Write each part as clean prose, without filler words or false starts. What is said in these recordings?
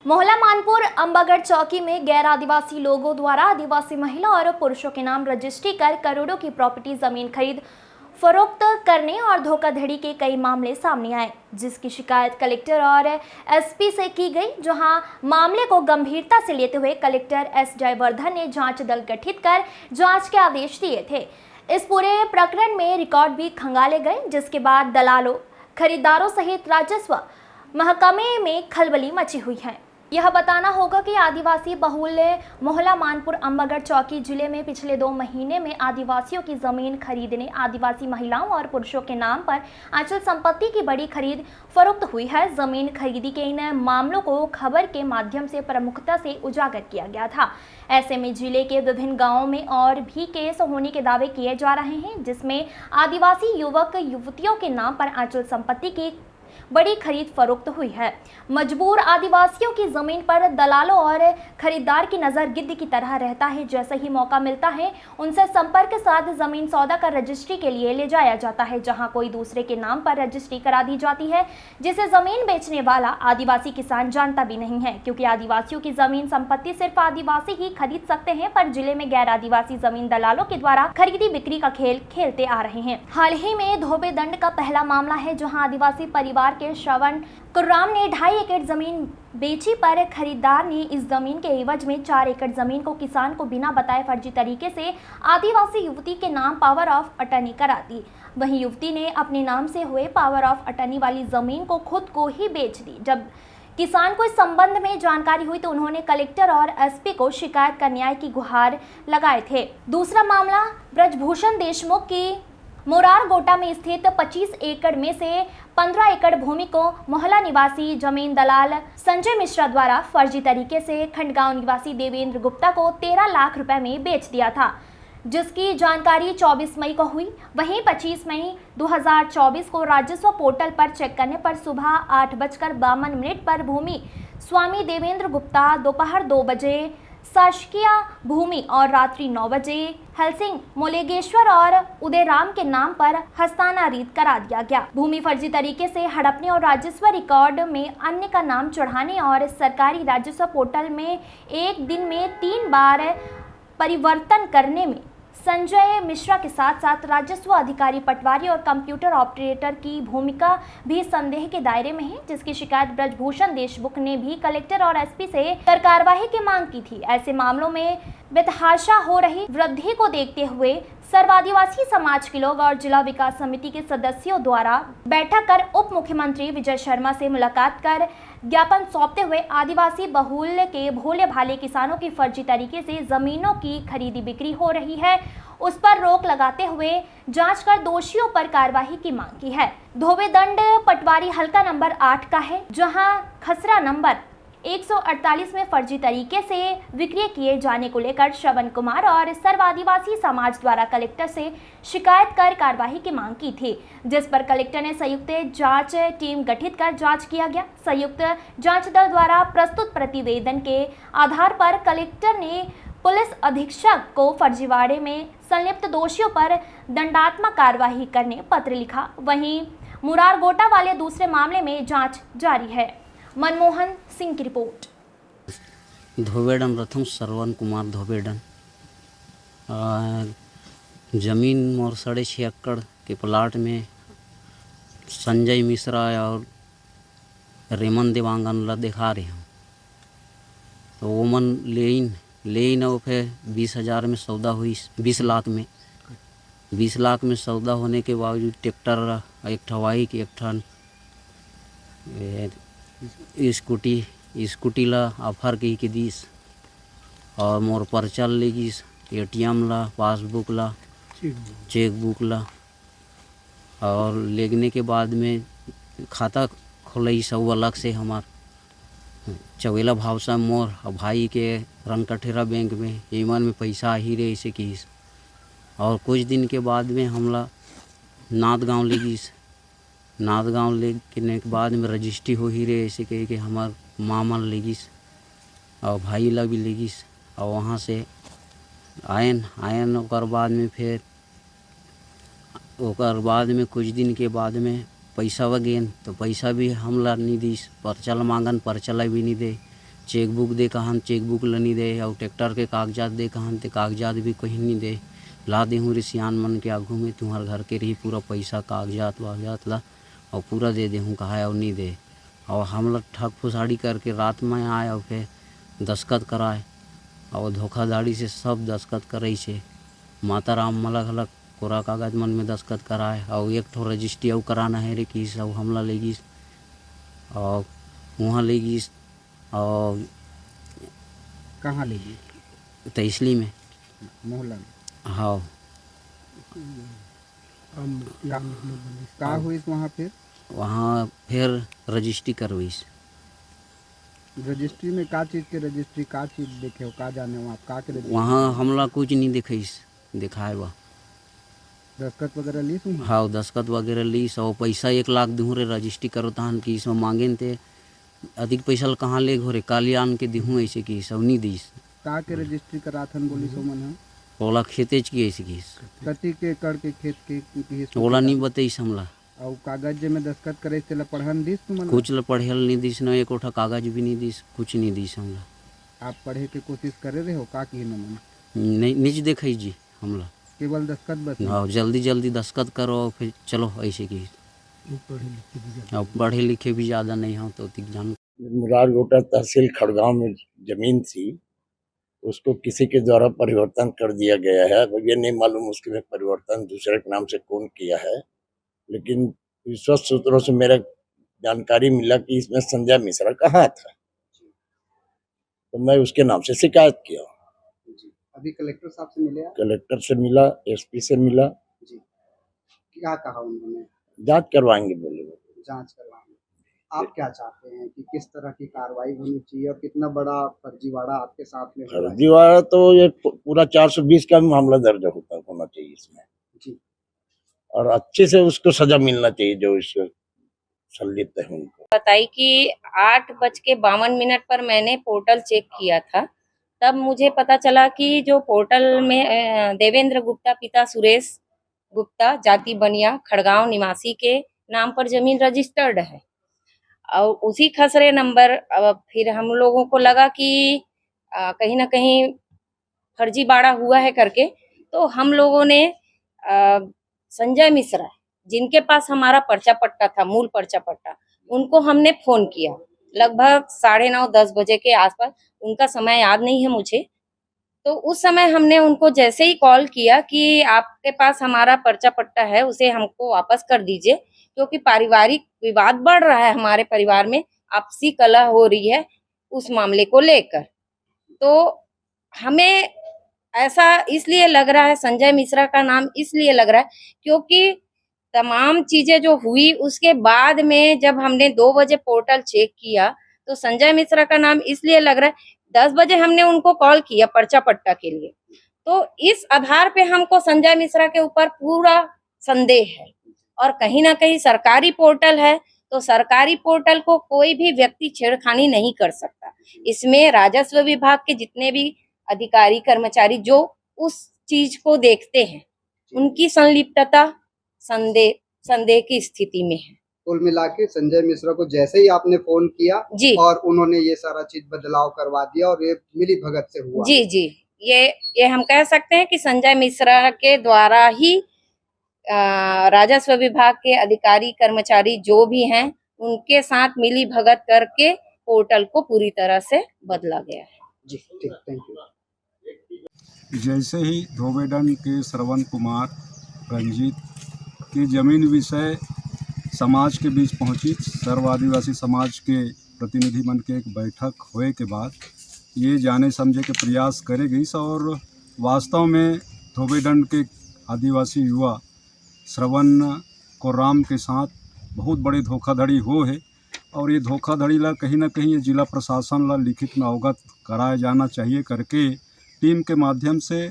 मोहला मानपुर अंबागढ़ चौकी में गैर आदिवासी लोगों द्वारा आदिवासी महिला और पुरुषों के नाम रजिस्ट्री कर करोड़ों की प्रॉपर्टी जमीन खरीद फरोख्त करने और धोखाधड़ी के कई मामले सामने आए, जिसकी शिकायत कलेक्टर और एसपी से की गई। जहां मामले को गंभीरता से लेते हुए कलेक्टर एस जयवर्धन ने जांच दल गठित कर जांच के आदेश दिए थे। इस पूरे प्रकरण में रिकॉर्ड भी खंगाले गए, जिसके बाद दलालों, खरीदारों सहित राजस्व महकमे में खलबली मची हुई है। यह बताना होगा कि आदिवासी बहुल मोहला मानपुर अंबागढ़ चौकी जिले में पिछले 2 महीने में आदिवासियों की जमीन खरीदने आदिवासी महिलाओं और पुरुषों के नाम पर अचल संपत्ति की बड़ी खरीद फरोख्त हुई है। जमीन खरीदी के इन मामलों को खबर के माध्यम से प्रमुखता से उजागर किया गया था। ऐसे में जिले के विभिन्न गांवों में और भी केस होने के दावे किए जा रहे हैं, जिसमें आदिवासी युवक युवतियों के नाम पर अचल संपत्ति की बड़ी खरीद फरोख्त हुई है। मजबूर आदिवासियों की जमीन पर दलालों और खरीदार की नजर गिद्ध की तरह रहता है। जैसे ही मौका मिलता है उनसे संपर्क साध जमीन सौदा कर रजिस्ट्री के लिए ले जाया जाता है, जहां कोई दूसरे के नाम पर रजिस्ट्री करा दी जाती है, जिसे जमीन बेचने वाला आदिवासी किसान जानता भी नहीं है, क्योंकि आदिवासियों की जमीन संपत्ति सिर्फ आदिवासी ही खरीद सकते हैं। पर जिले में गैर आदिवासी जमीन दलालों के द्वारा खरीदी बिक्री का खेल खेलते आ रहे हैं। हाल ही में धोबे दंड का पहला मामला है, जहां आदिवासी परिवार के श्रवण कुर्राम ने 2.5 एकड़ जमीन बेची, पर खरीदार ने इस जमीन के एवज में 4 एकड़ जमीन को किसान को बिना बताए फर्जी तरीके से आदिवासी युवती के नाम पावर ऑफ अटर्नी करा दी। वहीं युवती ने अपने नाम से हुए पावर ऑफ अटर्नी वाली जमीन को खुद को ही बेच दी। जब किसान को इस संबंध में जानकारी हुई तो उन्होंने कलेक्टर और एसपी को शिकायत कर न्याय की गुहार लगाए थे। दूसरा मामला ब्रजभूषण देशमुख की मोरार गोटा में स्थित 25 एकड़ में से 15 एकड़ भूमि को मोहला निवासी जमीन दलाल संजय मिश्रा द्वारा फर्जी तरीके से खंडगांव निवासी देवेंद्र गुप्ता को 13 लाख रुपए में बेच दिया था, जिसकी जानकारी 24 मई को हुई। वहीं 25 मई 2024 को राजस्व पोर्टल पर चेक करने पर सुबह 8:52 पर भूमि स्वामी देवेंद्र गुप्ता, दोपहर 2 बजे शासकीय भूमि और रात्रि 9 बजे हलसिंह मोलेगेश्वर और उदयराम के नाम पर हस्तांतरित करा दिया गया। भूमि फर्जी तरीके से हड़पने और राजस्व रिकॉर्ड में अन्य का नाम चढ़ाने और सरकारी राजस्व पोर्टल में एक दिन में 3 बार परिवर्तन करने में संजय मिश्रा के साथ साथ राजस्व अधिकारी, पटवारी और कंप्यूटर ऑपरेटर की भूमिका भी संदेह के दायरे में है, जिसकी शिकायत ब्रजभूषण देशमुख ने भी कलेक्टर और एसपी से कर कार्रवाई की मांग की थी। ऐसे मामलों में बेतहाशा हो रही वृद्धि को देखते हुए सर्वादिवासी समाज के लोग और जिला विकास समिति के सदस्यों द्वारा बैठक कर उप मुख्यमंत्री विजय शर्मा से मुलाकात कर ज्ञापन सौंपते हुए आदिवासी बहुल के भोले भाले किसानों की फर्जी तरीके से जमीनों की खरीदी बिक्री हो रही है, उस पर रोक लगाते हुए जांच कर दोषियों पर कार्रवाई की मांग की है। धोबे दंड पटवारी हल्का नंबर 8 का है, जहां खसरा नंबर 148 में फर्जी तरीके से विक्रय किए जाने को लेकर श्रवण कुमार और सर्व आदिवासी समाज द्वारा कलेक्टर से शिकायत कर कार्रवाई की मांग की थी, जिस पर कलेक्टर ने संयुक्त जांच टीम गठित कर जांच किया गया। संयुक्त जांच दल द्वारा प्रस्तुत प्रतिवेदन के आधार पर कलेक्टर ने पुलिस अधीक्षक को फर्जीवाड़े में संलिप्त दोषियों पर दंडात्मक कार्रवाई करने पत्र लिखा। वहीं मुरार गोटा वाले दूसरे मामले में जांच जारी है। मनमोहन सिंह की रिपोर्ट। धोबेडन प्रथम श्रवण कुमार धोबेडन, जमीन मोर 6.5 एकड़ के प्लाट में संजय मिश्रा और रेमन देवांगन ला दिखा रहे हैं, तो वो मन लेन और फिर 20,000 में सौदा हुई। 20 लाख में सौदा होने के बावजूद ट्रैक्टर एक ठवाई की एक ठन स्कूटी ला ऑफर की दीस और मोर पर्चा लेगिस, ATM ला, पासबुक ला, चेकबुक ला, और लेगने के बाद में खाता खोलई सब अलग से हमार चवेला भाव से मोर भाई के रनकठेरा बैंक में ईमान में पैसा ही रहे ऐसे कीस। और कुछ दिन के बाद में हमला नाथ गाँव लेगिस, नाथ गाँव लेने के बाद में रजिस्ट्री हो ही रहे ऐसे कहे कि हमार मामा लेगिस और भाई ला भी लेगिस, और वहाँ से आयन और बाद में फिर ओकर बाद में कुछ दिन के बाद में पैसा वगेन तो पैसा भी हमला नहीं दीस, पर्चा मांगन पर्चा ला भी नहीं दे, चेकबुक दे कहन चेकबुक ला नहीं दे, और ट्रैक्टर के कागजात दे कहन ते कागजात भी कहीं नहीं दे। ला देहूँ रे सियान मन के आघू में तुम्हार घर के रही पूरा पैसा कागजात वागजात ला और पूरा दे देहूँ कहा और नहीं दे। और हमला ठग फुसाड़ी करके रात में आए और फिर दस्खत कराए और धोखाधड़ी से सब दस्खत करे से माता राम अलग अलग कोरा कागज मन में दस्खत कराए और एक ठो रजिस्ट्री और कराना है रे कि सब हमला ले गई और वहाँ ले गई और कहाँ ले गई? तहसील में मोहल्ला में। हाँ। कहाँ हुई वहाँ? वहाँ फिर रजिस्ट्री करवाईस। रजिस्ट्री में का चीज़ के रजिस्ट्री, का चीज़ देखे हो, का जाने हो आप, का के रजिस्ट्री? वहाँ हमला कुछ नहीं दिखाईस, दिखाए बा दस्खत वगैरह ली तुम? हाँ दस्खत वगैरह ली, सौ पैसा 1 लाख दूँ रे रजिस्ट्री करो तहन कि इसमें मांगे थे अधिक पैसा कहाँ ले घोरे काली आन के दिहूँ ऐसे कि सब नहीं दीस। का के रजिस्ट्री कराथन बोली सो मन? ओला खेतेज की ऐसे कि कति के कर के खेत के ओला नहीं बताईस हमला। और कागज में दस्खत करे से पढ़न दीस तुम? कुछ ल पढ़ेल नहीं दीस, न एक ओठा कागज भी नहीं दीस, कुछ नहीं दीस हमला। आप पढ़े के कोशिश करे रहे हो का की न मन? नहीं निज देखई जी हमला, केवल दस्खत बस? हाँ जल्दी जल्दी दस्खत करो और फिर चलो ऐसे कि पढ़े लिखे भी ज़्यादा नहीं हो तो जान। मुरारगोटा तहसील खड़गांव में जमीन थी, उसको किसी के द्वारा परिवर्तन कर दिया गया है। अब ये नहीं मालूम उसके में परिवर्तन दूसरे के नाम से कौन किया है, लेकिन विश्वस्त सूत्रों से मेरा जानकारी मिला कि इसमें संजय मिश्रा कहाँ था, तो मैं उसके नाम से शिकायत किया। अभी कलेक्टर साहब से मिले? कलेक्टर से मिला, एसपी से मिला। क्या कहा उन्होंने? जांच करवाएंगे बोले। जांच करवाएंगे। आप क्या चाहते हैं कि किस तरह की कार्रवाई होनी चाहिए और कितना बड़ा फर्जीवाड़ा आपके साथ में हुआ है? फर्जीवाड़ा तो ये पूरा 420 का मामला दर्ज होना चाहिए इसमें जी, और अच्छे से उसको सजा मिलना चाहिए जो इसको संलिप्त है उनको। बताई कि 8:52 पर मैंने पोर्टल चेक किया था, तब मुझे पता चला कि जो पोर्टल में देवेंद्र गुप्ता पिता सुरेश गुप्ता जाति बनिया खड़गांव निवासी के नाम पर जमीन रजिस्टर्ड है और उसी खसरे नंबर। फिर हम लोगों को लगा कि कहीं ना कहीं फर्जीवाड़ा हुआ है करके, तो हम लोगों ने संजय मिश्रा जिनके पास हमारा पर्चा पट्टा था, मूल पर्चा पट्टा, उनको हमने फोन किया लगभग 9:30-10 बजे के आसपास। उनका समय याद नहीं है मुझे। तो उस समय हमने उनको जैसे ही कॉल किया कि आपके पास हमारा पर्चा पट्टा है, उसे हमको वापस कर दीजिए, क्योंकि पारिवारिक विवाद बढ़ रहा है, हमारे परिवार में आपसी कलह हो रही है उस मामले को लेकर। तो हमें ऐसा इसलिए लग रहा है, संजय मिश्रा का नाम इसलिए लग रहा है क्योंकि तमाम चीजें जो हुई उसके बाद में जब हमने 2 बजे पोर्टल चेक किया तो संजय मिश्रा का नाम इसलिए लग रहा है। 10 बजे हमने उनको कॉल किया पर्चा पट्टा के लिए, तो इस आधार पे हमको संजय मिश्रा के ऊपर पूरा संदेह है। और कहीं ना कहीं सरकारी पोर्टल है, तो सरकारी पोर्टल को कोई भी व्यक्ति छेड़खानी नहीं कर सकता। इसमें राजस्व विभाग के जितने भी अधिकारी कर्मचारी जो उस चीज को देखते हैं, उनकी संलिप्तता संदेह की स्थिति में है। कुल मिला के संजय मिश्रा को जैसे ही आपने फोन किया जी, और उन्होंने ये सारा चीज बदलाव करवा दिया और ये मिली भगत से हुआ। जी जी, ये हम कह सकते हैं कि संजय मिश्रा के द्वारा ही राजस्व विभाग के अधिकारी कर्मचारी जो भी हैं उनके साथ मिली भगत करके पोर्टल को पूरी तरह से बदला गया है। जी ठीक, थैंक यू। जैसे ही धोबेडन के श्रवण कुमार रंजीत की जमीन विषय समाज के बीच पहुंची, सर्व आदिवासी समाज के प्रतिनिधि मन के एक बैठक होए के बाद ये जाने समझे के प्रयास करे गई और वास्तव में धोबेडन के आदिवासी युवा श्रवण को राम के साथ बहुत बड़ी धोखाधड़ी हो है और ये धोखाधड़ी ला कहीं ना कहीं ये जिला प्रशासन ला लिखित में अवगत कराया जाना चाहिए करके टीम के माध्यम से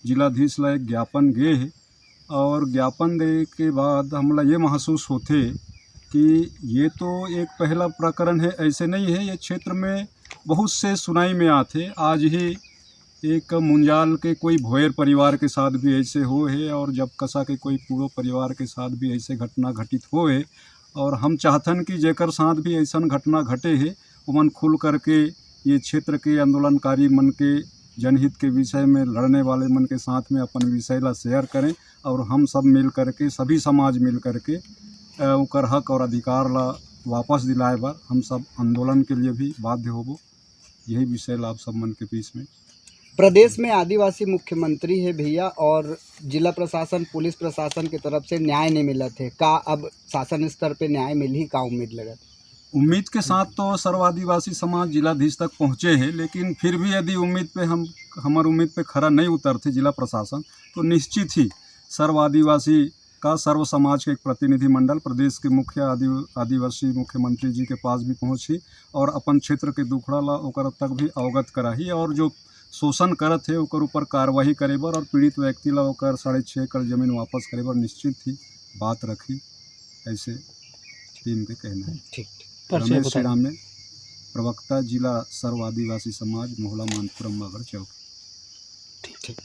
जिलाधीश ला एक ज्ञापन गए है और ज्ञापन दे के बाद हमला ये महसूस होते कि ये तो एक पहला प्रकरण है, ऐसे नहीं है, ये क्षेत्र में बहुत से सुनाई में आते। आज ही एक मुंजाल के कोई भोयर परिवार के साथ भी ऐसे हो है और जब कसा के कोई पूरो परिवार के साथ भी ऐसे घटना घटित हो है। और हम चाहतन कि जेकर साथ भी ऐसा घटना घटे है उमन खुल करके ये क्षेत्र के आंदोलनकारी मन के जनहित के विषय में लड़ने वाले मन के साथ में अपन विषय ला शेयर करें और हम सब मिल करके सभी समाज मिल करके ओकर हक और अधिकार ला वापस दिलाए बार हम सब आंदोलन के लिए भी बाध्य होबो। यही विषय ला आप सब मन के बीच में। प्रदेश में आदिवासी मुख्यमंत्री है भैया और जिला प्रशासन पुलिस प्रशासन की तरफ से न्याय नहीं मिला थे का अब शासन स्तर पे न्याय मिल ही का उम्मीद लगा? उम्मीद के साथ तो सर्व आदिवासी समाज जिलाधीश तक पहुँचे हैं, लेकिन फिर भी यदि उम्मीद पे हमार उम्मीद पे खरा नहीं उतरते जिला प्रशासन तो निश्चित ही सर्व आदिवासी का सर्व समाज के एक प्रतिनिधिमंडल प्रदेश के मुख्य आदिवासी मुख्यमंत्री जी के पास भी पहुँची और अपन क्षेत्र के दुखड़ा ला ओकर तक भी अवगत कराही और जो शोषण करत है ओकर ऊपर कार्रवाई करे बर और पीड़ित व्यक्ति ला ओकर 6.5 एकड़ जमीन वापस करे बर निश्चित ही बात रखी। ऐसे टीम के कहना है। ठीक। रमेश श्री राम में प्रवक्ता जिला सर्व आदिवासी समाज मोहला मानपुर अम्बागढ़ चौक। ठीक।